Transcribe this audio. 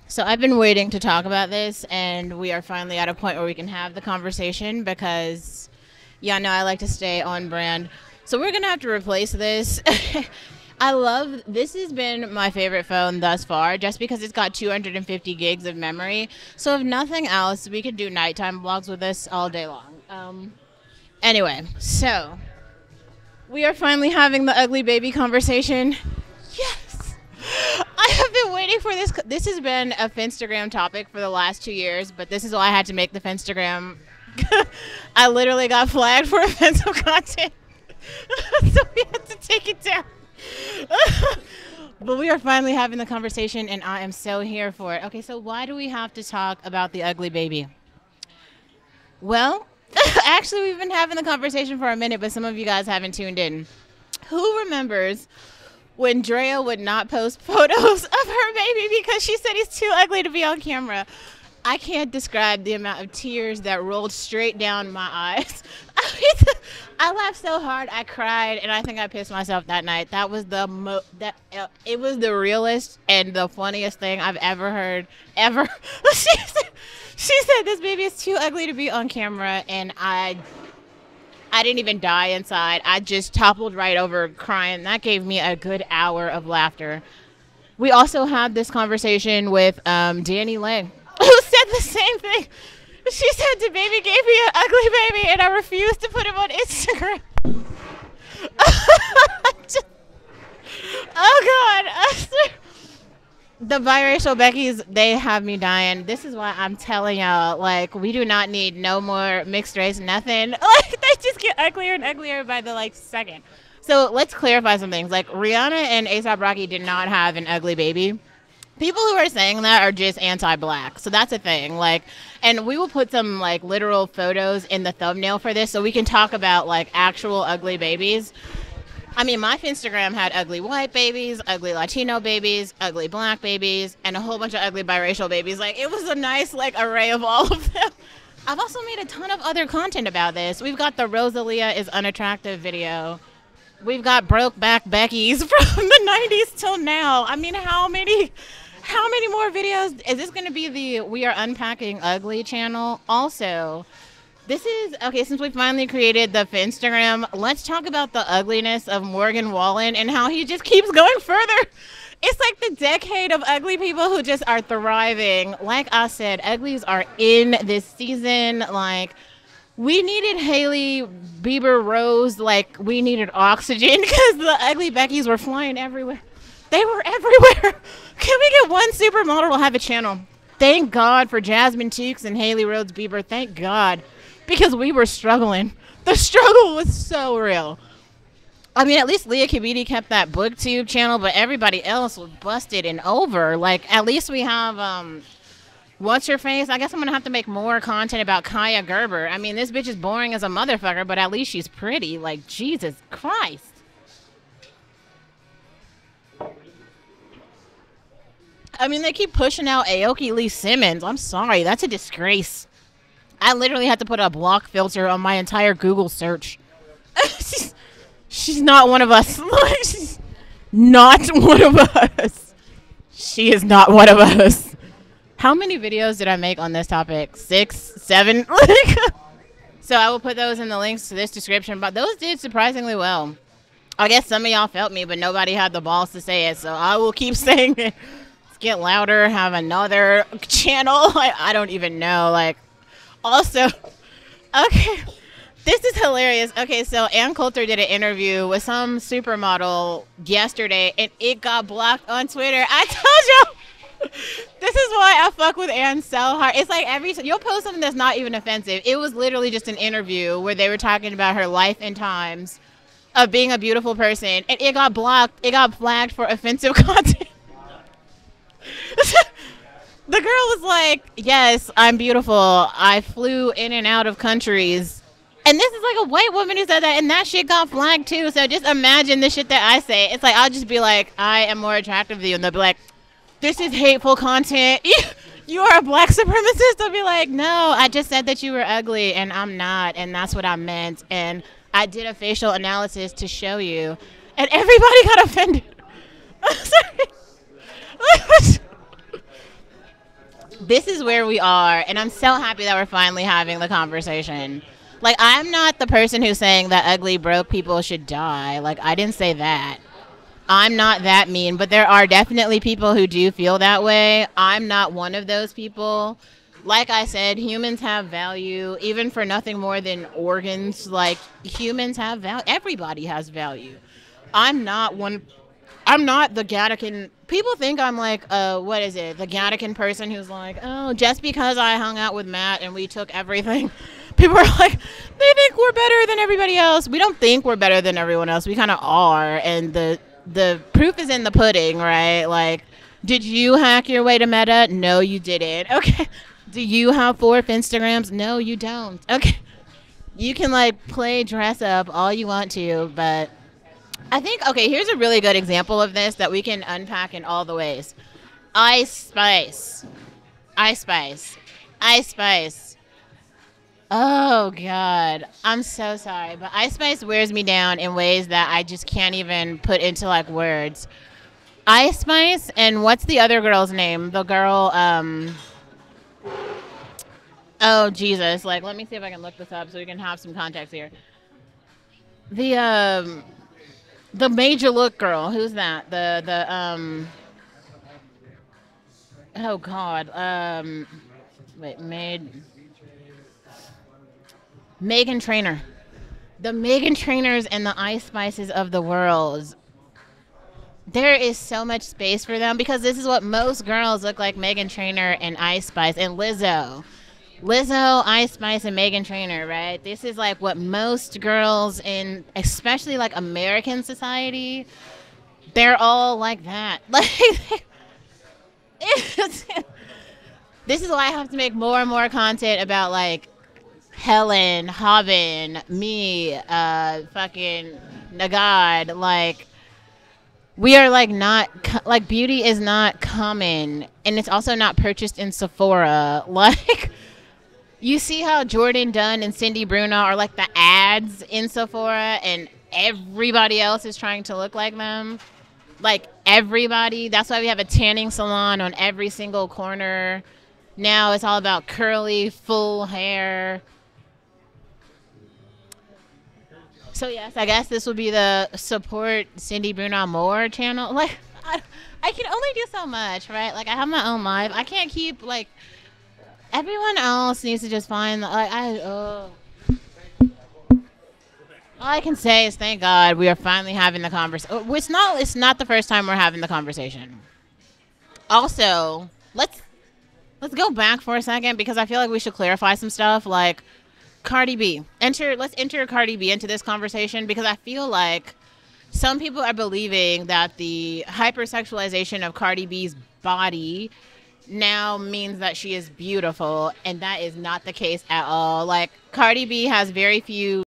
So I've been waiting to talk about this, and we are finally at a point where we can have the conversation because, yeah, no, I like to stay on brand. So we're gonna have to replace this. I love this has been my favorite phone thus far, just because it's got 250 gigs of memory. So if nothing else, we could do nighttime vlogs with this all day long. Anyway, so we are finally having the ugly baby conversation. Yes. I have been waiting for this. This has been a Finstagram topic for the last 2 years, but this is why I had to make the Finstagram. I literally got flagged for offensive content, so we had to take it down. But we are finally having the conversation, and I am so here for it. Okay, so why do we have to talk about the ugly baby? Well, actually, we've been having the conversation for a minute, but some of you guys haven't tuned in. Who remembers when Drea would not post photos of her baby because she said he's too ugly to be on camera? I can't describe the amount of tears that rolled straight down my eyes. I laughed so hard, I cried, and I think I pissed myself that night. That was it was the realest and the funniest thing I've ever heard ever. She said this baby is too ugly to be on camera, and I didn't even die inside. I just toppled right over crying. That gave me a good hour of laughter. We also had this conversation with Danny Lay, who said the same thing. She said the baby gave me an ugly baby, and I refused to put him on Instagram. Oh, God. The biracial Beckys, they have me dying. This is why I'm telling y'all, like, we do not need no more mixed race, nothing. Like, they just get uglier and uglier by the, like, second. So let's clarify some things. Like, Rihanna and A$AP Rocky did not have an ugly baby. People who are saying that are just anti-black. So that's a thing. Like, and we will put some, like, literal photos in the thumbnail for this so we can talk about, like, actual ugly babies. I mean, my Instagram had ugly white babies, ugly Latino babies, ugly black babies, and a whole bunch of ugly biracial babies. Like, it was a nice, like, array of all of them. I've also made a ton of other content about this. We've got the Rosalia is unattractive video. We've got broke back Becky's from the 90s till now. I mean, how many more videos? Is this going to be the We Are Unpacking Ugly channel? Also, this is, okay, since we finally created the Finstagram, let's talk about the ugliness of Morgan Wallen and how he just keeps going further. It's like the decade of ugly people who just are thriving. Like I said, uglies are in this season. Like, we needed Haley Bieber Rose, like, we needed oxygen because the ugly Beckys were flying everywhere. They were everywhere. Can we get one supermodel to have a channel? Thank God for Jasmine Cheeks and Haley Rhodes Bieber. Thank God. Because we were struggling. The struggle was so real. I mean, at least Leah Kibiti kept that booktube channel, but everybody else was busted and over. Like, at least we have, what's her face? I guess I'm going to have to make more content about Kaya Gerber. I mean, this bitch is boring as a motherfucker, but at least she's pretty. Like, Jesus Christ. I mean, they keep pushing out Aoki Lee Simmons. I'm sorry. That's a disgrace. I literally had to put a block filter on my entire Google search. She's not one of us. She's not one of us. She is not one of us. How many videos did I make on this topic? 6, 7? So I will put those in the links to this description. But those did surprisingly well. I guess some of y'all felt me, but nobody had the balls to say it. So I will keep saying it. Let's get louder. Have another channel. I don't even know. Like, also, okay, this is hilarious. Okay, so Ann Coulter did an interview with some supermodel yesterday, and it got blocked on Twitter. I told y'all, this is why I fuck with Ann so hard. It's like you'll post something that's not even offensive. It was literally just an interview where they were talking about her life and times of being a beautiful person, and it got blocked. It got flagged for offensive content. The girl was like, yes, I'm beautiful. I flew in and out of countries. And this is like a white woman who said that, and that shit got flagged too. So just imagine the shit that I say. It's like, I'll just be like, I am more attractive than you. And they'll be like, this is hateful content. You are a black supremacist. I'll be like, no, I just said that you were ugly, and I'm not. And that's what I meant. And I did a facial analysis to show you. And everybody got offended. Sorry. this is where we are, and I'm so happy that we're finally having the conversation. Like, I'm not the person who's saying that ugly, broke people should die. Like, I didn't say that. I'm not that mean, but there are definitely people who do feel that way. I'm not one of those people. Like I said, humans have value, even for nothing more than organs. Like, humans have value. Everybody has value. I'm not one. I'm not the Gattacan. People think I'm like, what is it? The Gattacan person who's like, oh, just because I hung out with Matt and we took everything. People are like, they think we're better than everybody else. We don't think we're better than everyone else. We kind of are. And the proof is in the pudding, right? Like, did you hack your way to Meta? No, you didn't. Okay. Do you have 4 Instagrams? No, you don't. Okay. You can, like, play dress up all you want to, but I think, okay, here's a really good example of this that we can unpack in all the ways. Ice Spice. Ice Spice. Ice Spice. Oh, God. I'm so sorry, but Ice Spice wears me down in ways that I just can't even put into, like, words. Ice Spice, and what's the other girl's name? The girl, oh, Jesus. Like, let me see if I can look this up so we can have some context here. The major look girl. Who's that? Oh, God. Wait, Megan Trainor. The Megan Trainors and the Ice Spices of the world. There is so much space for them because this is what most girls look like: Megan Trainor and Ice Spice and Lizzo. Lizzo, Ice Spice, and Megan Trainor, right? This is like what most girls in, especially like American society, they're all like that. Like, this is why I have to make more and more content about like Helen, Hobbin, me, fucking Nagad. Like, we are like not, like, beauty is not common, and it's also not purchased in Sephora. Like, you see how Jordan Dunn and Cindy Bruno are like the ads in Sephora, and everybody else is trying to look like them. Like, everybody. That's why we have a tanning salon on every single corner. Now it's all about curly, full hair. So, yes, I guess this will be the support Cindy Bruno more channel. Like, I can only do so much, right? Like, I have my own life. I can't keep, like, everyone else needs to just find, like, all I can say is thank God we are finally having the conversation. It's not the first time we're having the conversation. Also, let's go back for a second because I feel like we should clarify some stuff. Like, Cardi B. Let's enter Cardi B into this conversation because I feel like some people are believing that the hypersexualization of Cardi B's body now means that she is beautiful, and that is not the case at all. Like, Cardi B has very few